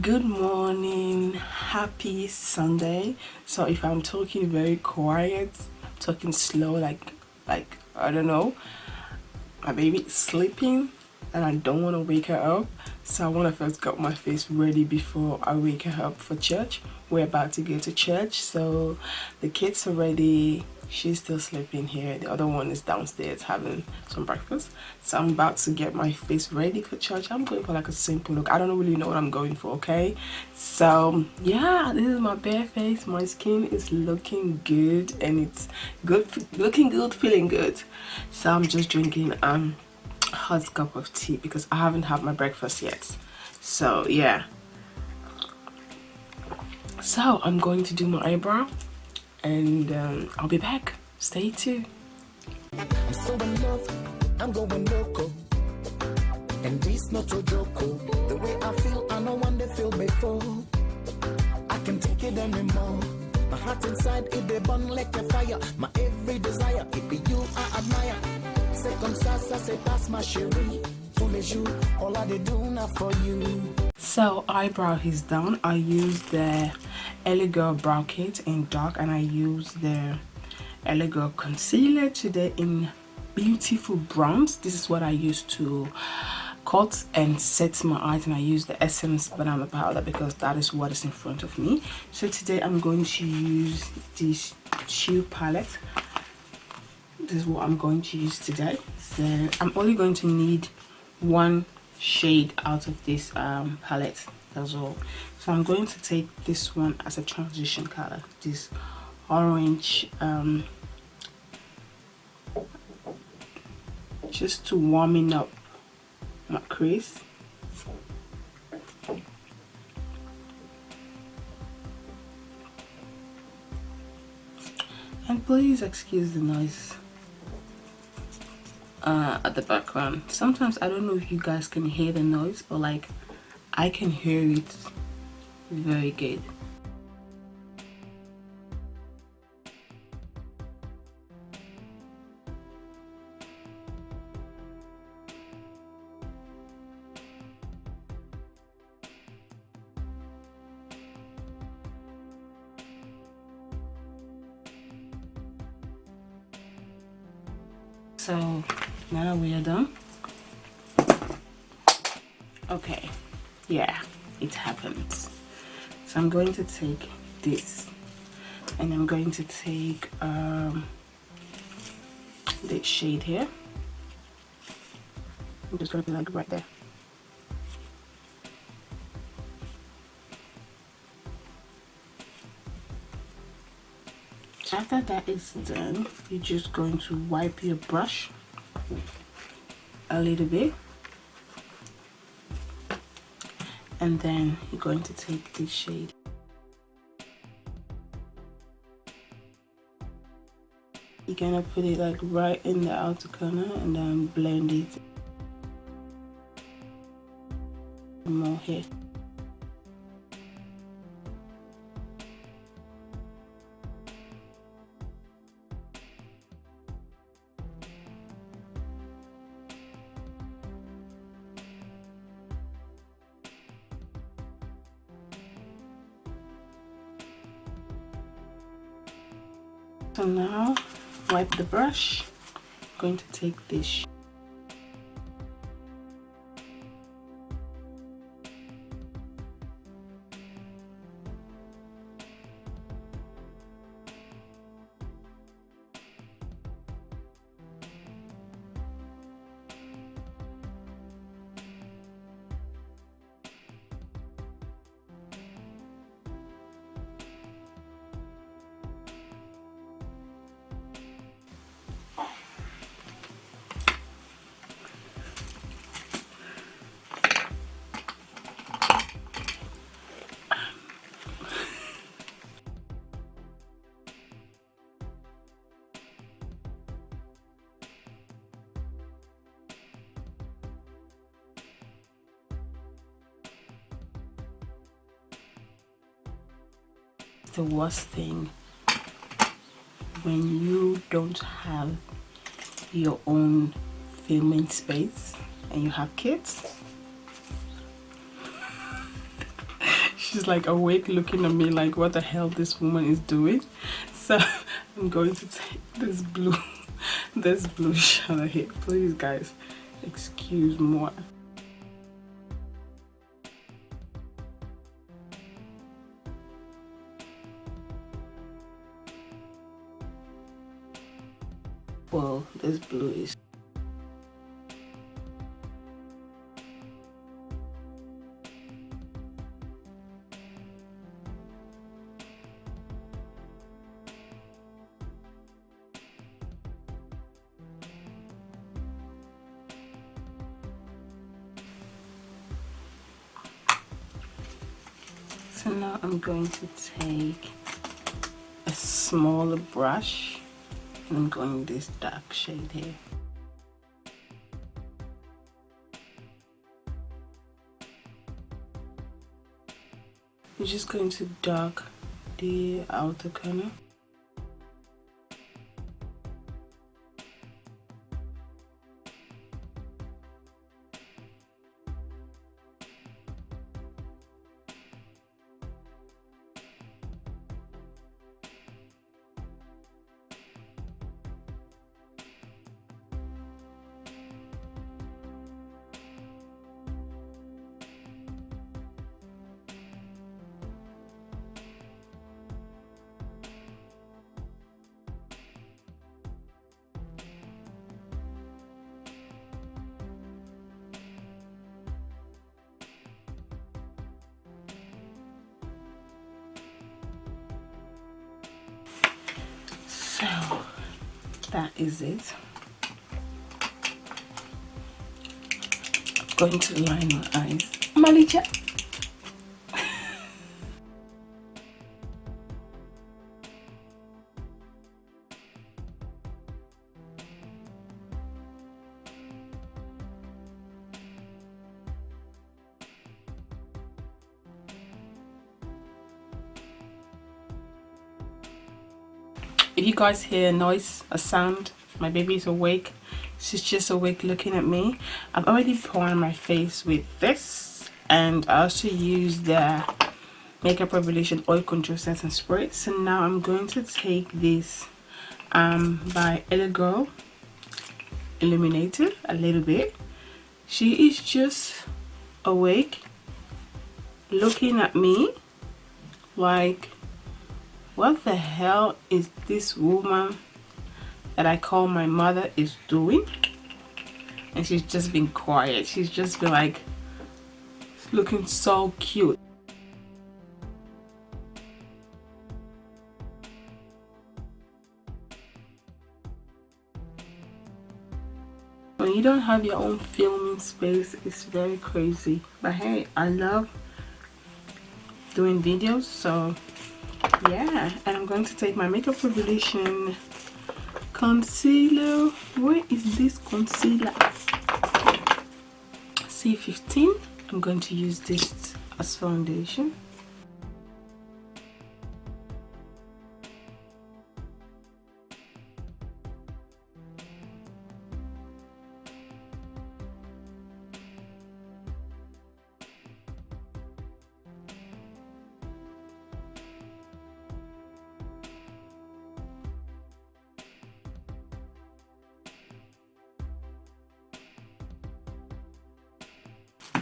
Good morning, happy Sunday. So if I'm talking very quiet, talking slow, like I don't know, my baby is sleeping and I don't want to wake her up, so I want to first get my face ready before I wake her up for church. We're about to go to church, so the kids are ready. She's still sleeping here, the other one is downstairs having some breakfast. So I'm about to get my face ready for church. I'm going for like a simple look. I don't really know what I'm going for, okay? So yeah, this is my bare face. My skin is looking good and it's good, looking good, feeling good. So I'm just drinking hot cup of tea because I haven't had my breakfast yet. So yeah, so I'm going to do my eyebrow and I'll be back. Stay tuned. I'm so in love, I'm going loco, and this not a joke. The way I feel, I know one they feel before. I can't take it anymore. My heart inside it they burn like a fire. My every desire it be you I admire. C'est comme ça, ça se passe ma chérie. Tous les jours, all I do now for you. So eyebrow is done. I used the Elegant brow kit in dark and I used the Elegant concealer today in beautiful browns. This is what I used to cut and set my eyes, and I use the Essence banana powder because that is what is in front of me. So today I'm going to use this shoe palette. This is what I'm going to use today. So I'm only going to need one shade out of this palette, that's all. So I'm going to take this one as a transition color, this orange, just to warming up my crease. And please excuse the noise at the background. Sometimes I don't know if you guys can hear the noise, but like I can hear it very good. So now that we are done, okay, yeah, it happens. So I'm going to take this and I'm going to take this shade here. I'm just going to be like right there. After that is done, you're just going to wipe your brush a little bit, and then you're going to take this shade. You're gonna put it like right in the outer corner and then blend it more here. So now, wipe the brush. I'm going to take this. The worst thing when you don't have your own filming space and you have kids. she's like awake looking at me like what the hell this woman is doing. So I'm going to take this blue this blue shadow here. Please guys, excuse more. Well, this blue is so now I'm going to take a smaller brush and I'm going this dark shade here. I'm just going to dark the outer corner. So that is it. I'm going to line my eyes. Malika. If you guys hear a noise, a sound, my baby is awake. She's just awake looking at me. I've already primed my face with this, and I also use the Makeup Revolution Oil Control Setting Spray. So now I'm going to take this by Girl Illuminator a little bit. She is just awake looking at me like, what the hell is this woman that I call my mother is doing? And she's just been quiet. She's just been like looking so cute. When you don't have your own filming space, it's very crazy. But hey, I love doing videos, so yeah. And I'm going to take my Makeup Revolution concealer. Where is this concealer? C15. I'm going to use this as foundation.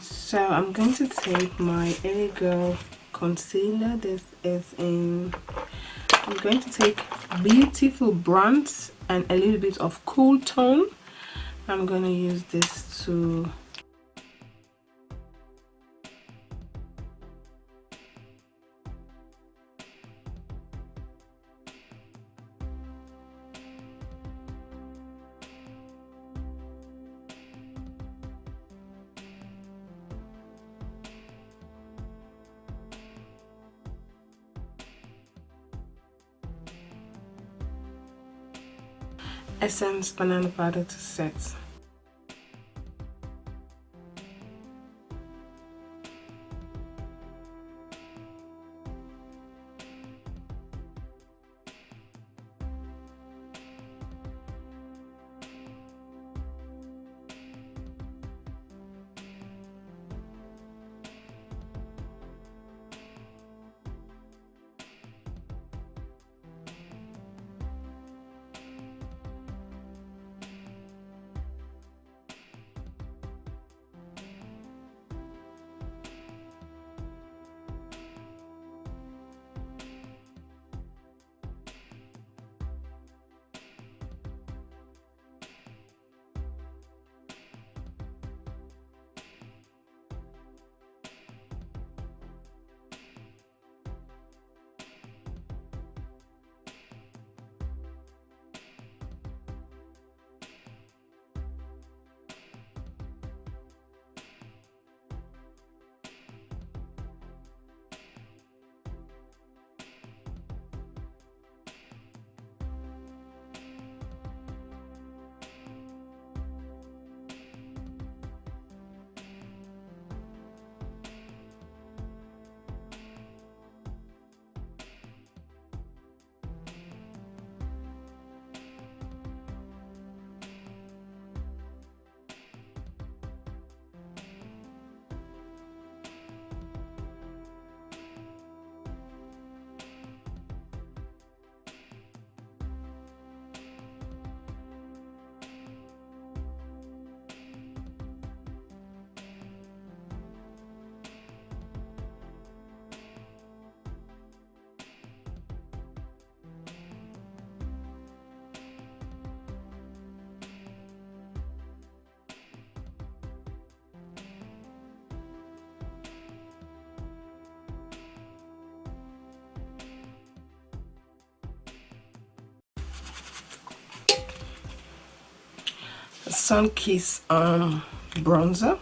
So I'm going to take my Girl concealer. This is in, I'm going to take Beautiful Bronze and a little bit of Cool Tone. I'm going to use this to Essence Banana Powder to set. Sun Kiss bronzer.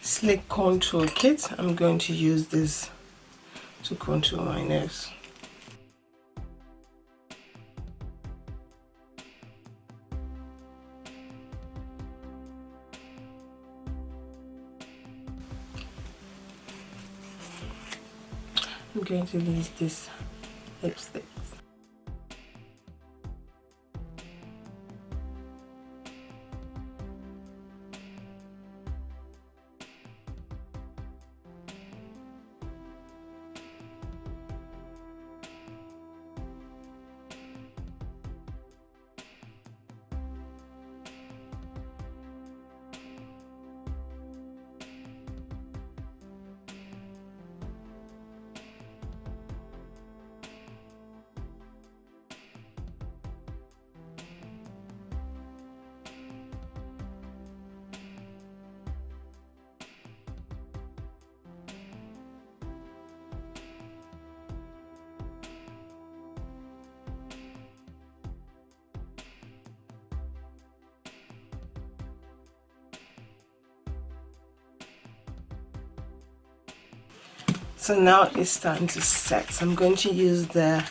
Slick contour kit. I'm going to use this to contour my nose. I'm going to use this lipstick. So now it's time to set. So I'm going to use the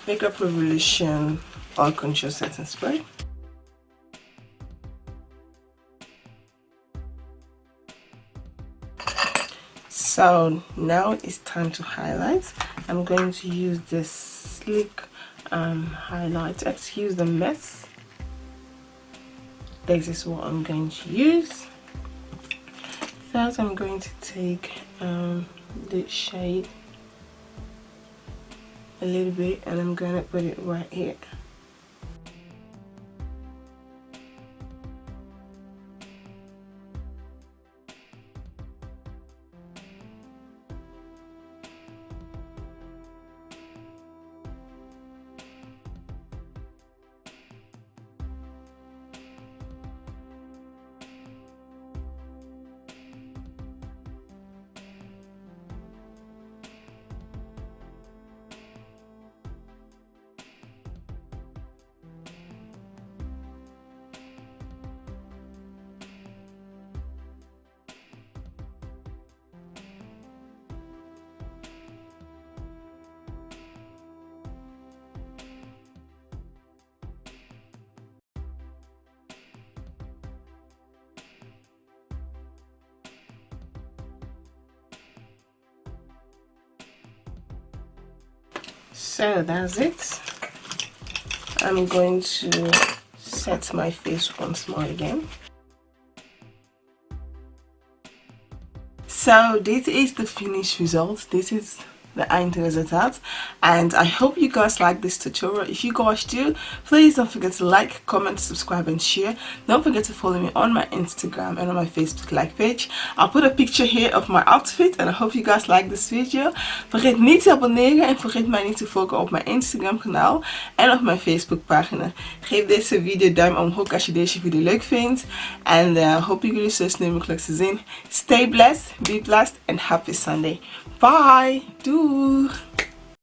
Makeup Revolution All Contour Setting Spray. So now it's time to highlight. I'm going to use this sleek highlight. Excuse the mess. This is what I'm going to use. First, I'm going to take the shade a little bit and I'm gonna put it right here. So that's it. I'm going to set my face once more again. So this is the finished result. This is the Eindresultat, and I hope you guys like this tutorial. If you guys do, please don't forget to like, comment, subscribe and share. Don't forget to follow me on my Instagram and on my Facebook like page. I'll put a picture here of my outfit and I hope you guys like this video. Vergeet niet te abonneren en vergeet mij niet te volgen op mijn Instagram kanaal en op mijn Facebook pagina. Geef deze video duim omhoog als je deze video leuk vindt en hoop ik jullie zo snel mogelijk te zien. Stay blessed, be blessed and happy Sunday. Bye! Doeg!